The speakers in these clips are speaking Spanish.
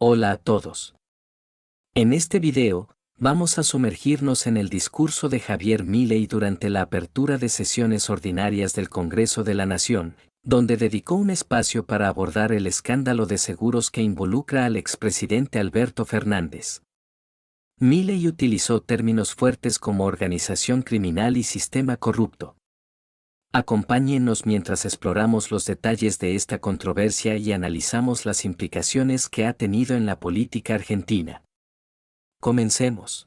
Hola a todos. En este video, vamos a sumergirnos en el discurso de Javier Milei durante la apertura de sesiones ordinarias del Congreso de la Nación, donde dedicó un espacio para abordar el escándalo de seguros que involucra al expresidente Alberto Fernández. Milei utilizó términos fuertes como organización criminal y sistema corrupto. Acompáñenos mientras exploramos los detalles de esta controversia y analizamos las implicaciones que ha tenido en la política argentina. Comencemos.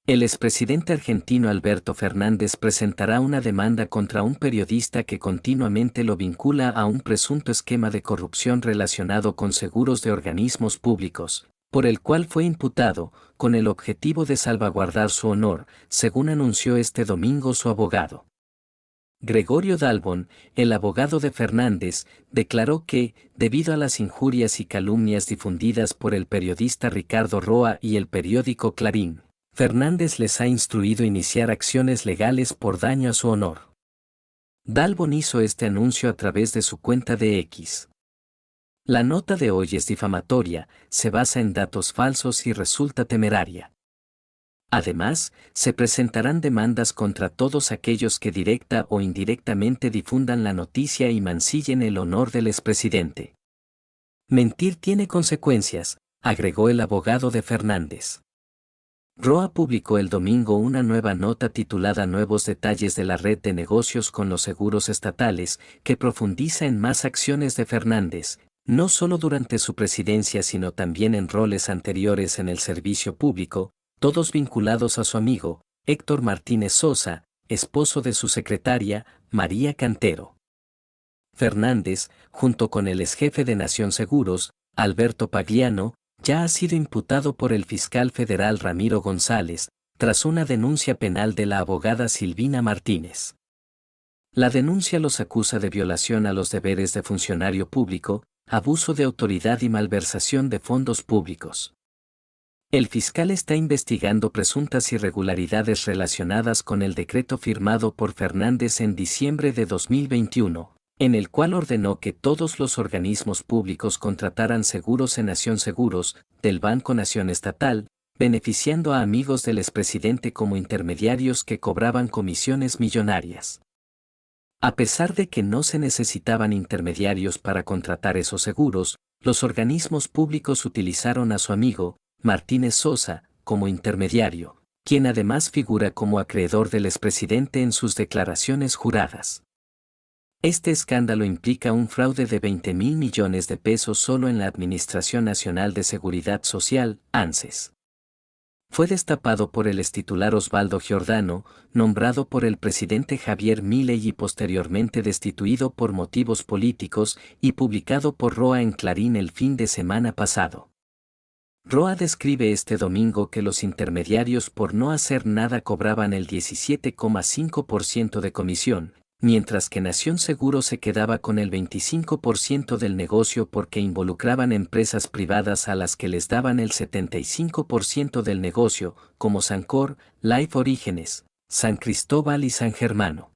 El expresidente argentino Alberto Fernández presentará una demanda contra un periodista que continuamente lo vincula a un presunto esquema de corrupción relacionado con seguros de organismos públicos, por el cual fue imputado, con el objetivo de salvaguardar su honor, según anunció este domingo su abogado. Gregorio Dalbón, el abogado de Fernández, declaró que, debido a las injurias y calumnias difundidas por el periodista Ricardo Roa y el periódico Clarín, Fernández les ha instruido iniciar acciones legales por daño a su honor. Dalbón hizo este anuncio a través de su cuenta de X. La nota de hoy es difamatoria, se basa en datos falsos y resulta temeraria. Además, se presentarán demandas contra todos aquellos que directa o indirectamente difundan la noticia y mancillen el honor del expresidente. Mentir tiene consecuencias, agregó el abogado de Fernández. Roa publicó el domingo una nueva nota titulada Nuevos detalles de la red de negocios con los seguros estatales, que profundiza en más acciones de Fernández, no solo durante su presidencia sino también en roles anteriores en el servicio público, todos vinculados a su amigo, Héctor Martínez Sosa, esposo de su secretaria, María Cantero. Fernández, junto con el exjefe de Nación Seguros, Alberto Pagliano, ya ha sido imputado por el fiscal federal Ramiro González, tras una denuncia penal de la abogada Silvina Martínez. La denuncia los acusa de violación a los deberes de funcionario público, abuso de autoridad y malversación de fondos públicos. El fiscal está investigando presuntas irregularidades relacionadas con el decreto firmado por Fernández en diciembre de 2021, en el cual ordenó que todos los organismos públicos contrataran seguros en Nación Seguros, del Banco Nación Estatal, beneficiando a amigos del expresidente como intermediarios que cobraban comisiones millonarias. A pesar de que no se necesitaban intermediarios para contratar esos seguros, los organismos públicos utilizaron a su amigo, Martínez Sosa, como intermediario, quien además figura como acreedor del expresidente en sus declaraciones juradas. Este escándalo implica un fraude de 20.000 millones de pesos solo en la Administración Nacional de Seguridad Social, ANSES. Fue destapado por el extitular Osvaldo Giordano, nombrado por el presidente Javier Milei y posteriormente destituido por motivos políticos, y publicado por Roa en Clarín el fin de semana pasado. Roa describe este domingo que los intermediarios por no hacer nada cobraban el 17,5% de comisión, mientras que Nación Seguro se quedaba con el 25% del negocio porque involucraban empresas privadas a las que les daban el 75% del negocio, como Sancor, Life Orígenes, San Cristóbal y San Germano.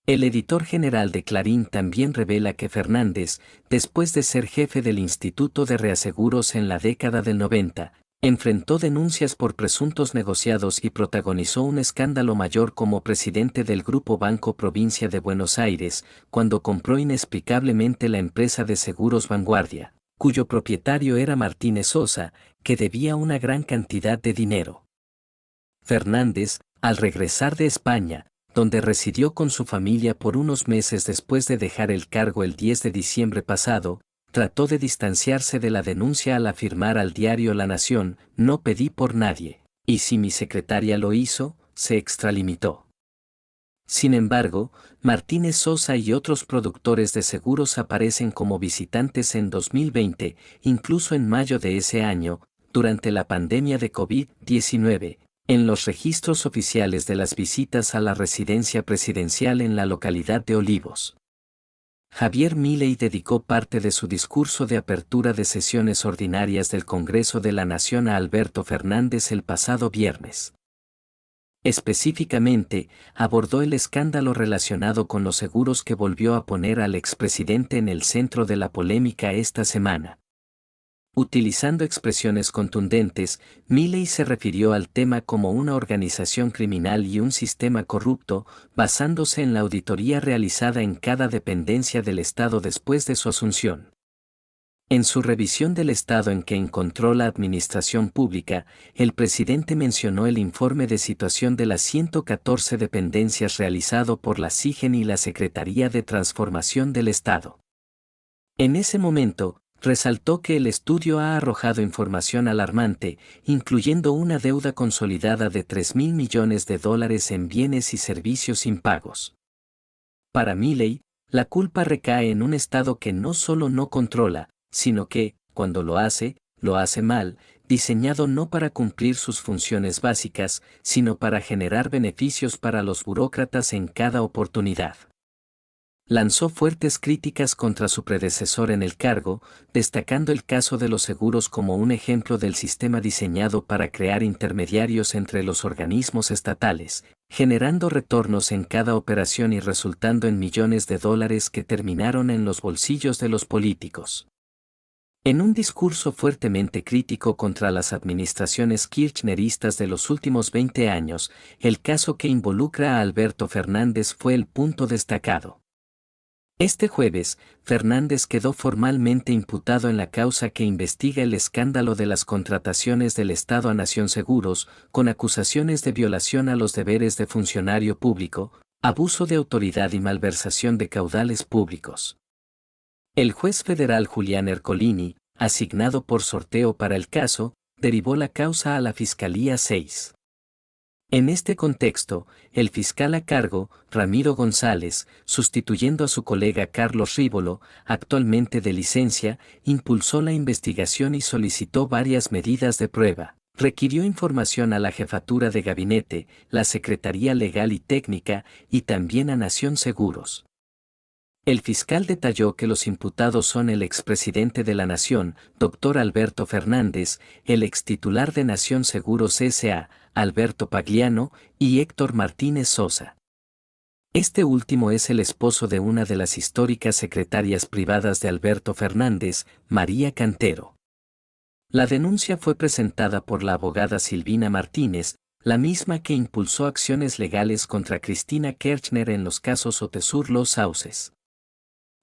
El editor general de Clarín también revela que Fernández, después de ser jefe del Instituto de Reaseguros en la década del 90, enfrentó denuncias por presuntos negociados y protagonizó un escándalo mayor como presidente del Grupo Banco Provincia de Buenos Aires, cuando compró inexplicablemente la empresa de seguros Vanguardia, cuyo propietario era Martínez Sosa, que debía una gran cantidad de dinero. Fernández, al regresar de España, donde residió con su familia por unos meses después de dejar el cargo el 10 de diciembre pasado, trató de distanciarse de la denuncia al afirmar al diario La Nación, no pedí por nadie, y si mi secretaria lo hizo, se extralimitó. Sin embargo, Martínez Sosa y otros productores de seguros aparecen como visitantes en 2020, incluso en mayo de ese año, durante la pandemia de COVID-19, en los registros oficiales de las visitas a la residencia presidencial en la localidad de Olivos. Javier Milei dedicó parte de su discurso de apertura de sesiones ordinarias del Congreso de la Nación a Alberto Fernández el pasado viernes. Específicamente, abordó el escándalo relacionado con los seguros que volvió a poner al expresidente en el centro de la polémica esta semana. Utilizando expresiones contundentes, Milei se refirió al tema como una organización criminal y un sistema corrupto, basándose en la auditoría realizada en cada dependencia del Estado después de su asunción. En su revisión del estado en que encontró la administración pública, el presidente mencionó el informe de situación de las 114 dependencias realizado por la SIGEN y la Secretaría de Transformación del Estado. En ese momento, resaltó que el estudio ha arrojado información alarmante, incluyendo una deuda consolidada de $3.000 millones en bienes y servicios impagos. Para Milei, la culpa recae en un Estado que no solo no controla, sino que, cuando lo hace mal, diseñado no para cumplir sus funciones básicas, sino para generar beneficios para los burócratas en cada oportunidad. Lanzó fuertes críticas contra su predecesor en el cargo, destacando el caso de los seguros como un ejemplo del sistema diseñado para crear intermediarios entre los organismos estatales, generando retornos en cada operación y resultando en millones de dólares que terminaron en los bolsillos de los políticos. En un discurso fuertemente crítico contra las administraciones kirchneristas de los últimos 20 años, el caso que involucra a Alberto Fernández fue el punto destacado. Este jueves, Fernández quedó formalmente imputado en la causa que investiga el escándalo de las contrataciones del Estado a Nación Seguros, con acusaciones de violación a los deberes de funcionario público, abuso de autoridad y malversación de caudales públicos. El juez federal Julián Ercolini, asignado por sorteo para el caso, derivó la causa a la Fiscalía 6. En este contexto, el fiscal a cargo, Ramiro González, sustituyendo a su colega Carlos Rívolo, actualmente de licencia, impulsó la investigación y solicitó varias medidas de prueba. Requirió información a la Jefatura de Gabinete, la Secretaría Legal y Técnica, y también a Nación Seguros. El fiscal detalló que los imputados son el expresidente de la Nación, Dr. Alberto Fernández, el extitular de Nación Seguros S.A., Alberto Pagliano, y Héctor Martínez Sosa. Este último es el esposo de una de las históricas secretarias privadas de Alberto Fernández, María Cantero. La denuncia fue presentada por la abogada Silvina Martínez, la misma que impulsó acciones legales contra Cristina Kirchner en los casos Otesur Los Sauces.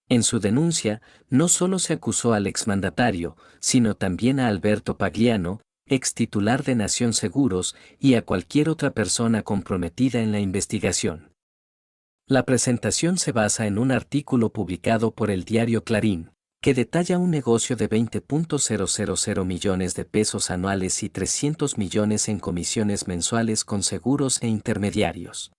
En su denuncia, no solo se acusó al exmandatario, sino también a Alberto Pagliano, ex titular de Nación Seguros, y a cualquier otra persona comprometida en la investigación. La presentación se basa en un artículo publicado por el diario Clarín, que detalla un negocio de 20.000 millones de pesos anuales y 300 millones en comisiones mensuales con seguros e intermediarios.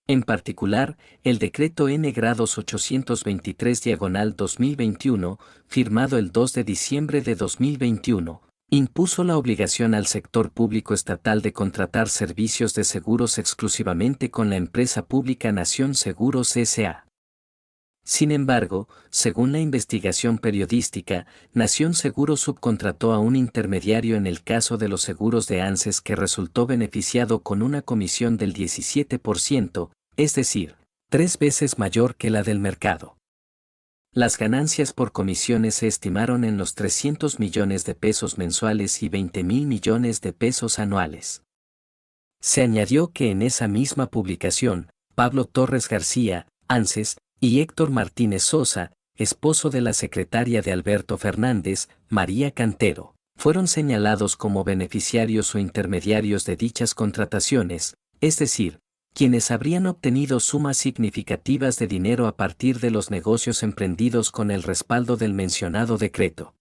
En particular, el decreto N-823/2021, firmado el 2 de diciembre de 2021, impuso la obligación al sector público estatal de contratar servicios de seguros exclusivamente con la empresa pública Nación Seguros S.A. Sin embargo, según la investigación periodística, Nación Seguros subcontrató a un intermediario en el caso de los seguros de ANSES que resultó beneficiado con una comisión del 17%, es decir, 3 veces mayor que la del mercado. Las ganancias por comisiones se estimaron en los 300 millones de pesos mensuales y 20.000 millones de pesos anuales. Se añadió que en esa misma publicación, Pablo Torres García, ANSES, y Héctor Martínez Sosa, esposo de la secretaria de Alberto Fernández, María Cantero, fueron señalados como beneficiarios o intermediarios de dichas contrataciones, es decir, quienes habrían obtenido sumas significativas de dinero a partir de los negocios emprendidos con el respaldo del mencionado decreto.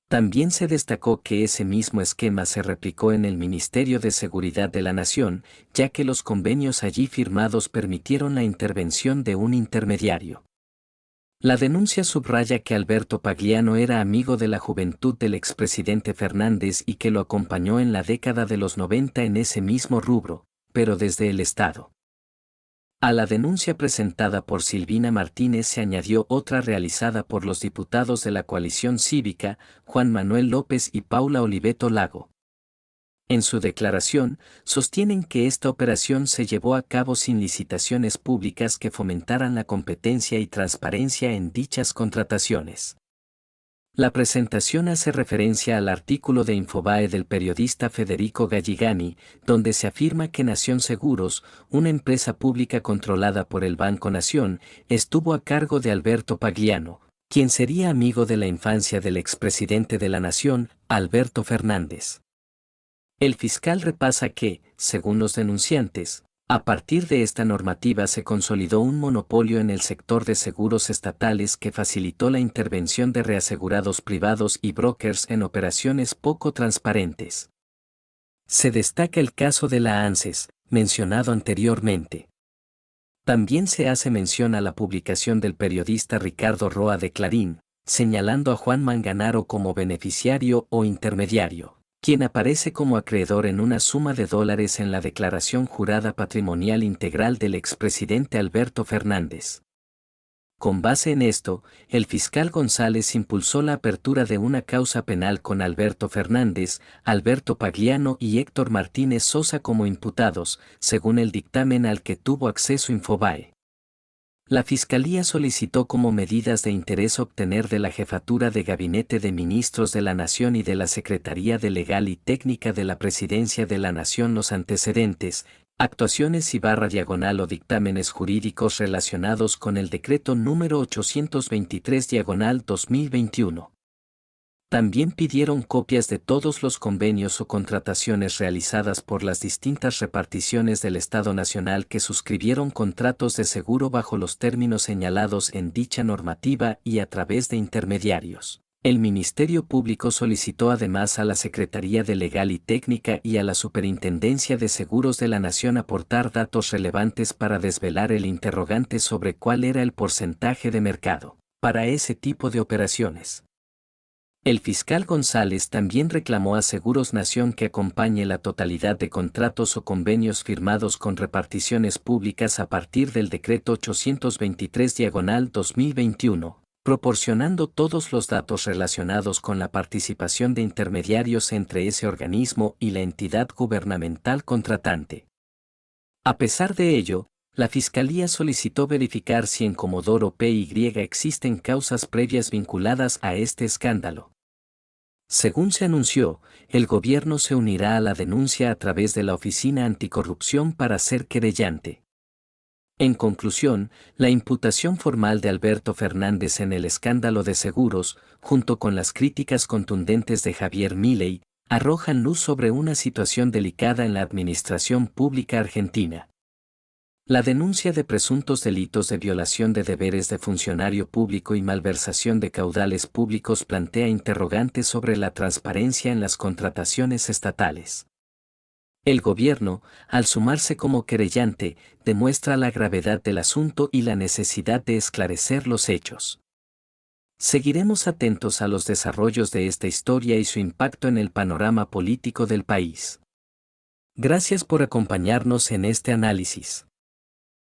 También se destacó que ese mismo esquema se replicó en el Ministerio de Seguridad de la Nación, ya que los convenios allí firmados permitieron la intervención de un intermediario. La denuncia subraya que Alberto Pagliano era amigo de la juventud del expresidente Fernández y que lo acompañó en la década de los 90 en ese mismo rubro, pero desde el Estado. A la denuncia presentada por Silvina Martínez se añadió otra realizada por los diputados de la coalición cívica, Juan Manuel López y Paula Oliveto Lago. En su declaración, sostienen que esta operación se llevó a cabo sin licitaciones públicas que fomentaran la competencia y transparencia en dichas contrataciones. La presentación hace referencia al artículo de Infobae del periodista Federico Galligani, donde se afirma que Nación Seguros, una empresa pública controlada por el Banco Nación, estuvo a cargo de Alberto Pagliano, quien sería amigo de la infancia del expresidente de la Nación, Alberto Fernández. El fiscal repasa que, según los denunciantes, a partir de esta normativa se consolidó un monopolio en el sector de seguros estatales que facilitó la intervención de reasegurados privados y brokers en operaciones poco transparentes. Se destaca el caso de la ANSES, mencionado anteriormente. También se hace mención a la publicación del periodista Ricardo Roa de Clarín, señalando a Juan Manganaro como beneficiario o intermediario, quien aparece como acreedor en una suma de dólares en la declaración jurada patrimonial integral del expresidente Alberto Fernández. Con base en esto, el fiscal González impulsó la apertura de una causa penal con Alberto Fernández, Alberto Pagliano y Héctor Martínez Sosa como imputados, según el dictamen al que tuvo acceso Infobae. La Fiscalía solicitó como medidas de interés obtener de la Jefatura de Gabinete de Ministros de la Nación y de la Secretaría de Legal y Técnica de la Presidencia de la Nación los antecedentes, actuaciones /diagonal o dictámenes jurídicos relacionados con el decreto número 823/2021. También pidieron copias de todos los convenios o contrataciones realizadas por las distintas reparticiones del Estado Nacional que suscribieron contratos de seguro bajo los términos señalados en dicha normativa y a través de intermediarios. El Ministerio Público solicitó además a la Secretaría de Legal y Técnica y a la Superintendencia de Seguros de la Nación aportar datos relevantes para desvelar el interrogante sobre cuál era el porcentaje de mercado para ese tipo de operaciones. El fiscal González también reclamó a Seguros Nación que acompañe la totalidad de contratos o convenios firmados con reparticiones públicas a partir del decreto 823/2021, proporcionando todos los datos relacionados con la participación de intermediarios entre ese organismo y la entidad gubernamental contratante. A pesar de ello, la Fiscalía solicitó verificar si en Comodoro Py existen causas previas vinculadas a este escándalo. Según se anunció, el gobierno se unirá a la denuncia a través de la Oficina Anticorrupción para ser querellante. En conclusión, la imputación formal de Alberto Fernández en el escándalo de seguros, junto con las críticas contundentes de Javier Milei, arrojan luz sobre una situación delicada en la administración pública argentina. La denuncia de presuntos delitos de violación de deberes de funcionario público y malversación de caudales públicos plantea interrogantes sobre la transparencia en las contrataciones estatales. El gobierno, al sumarse como querellante, demuestra la gravedad del asunto y la necesidad de esclarecer los hechos. Seguiremos atentos a los desarrollos de esta historia y su impacto en el panorama político del país. Gracias por acompañarnos en este análisis.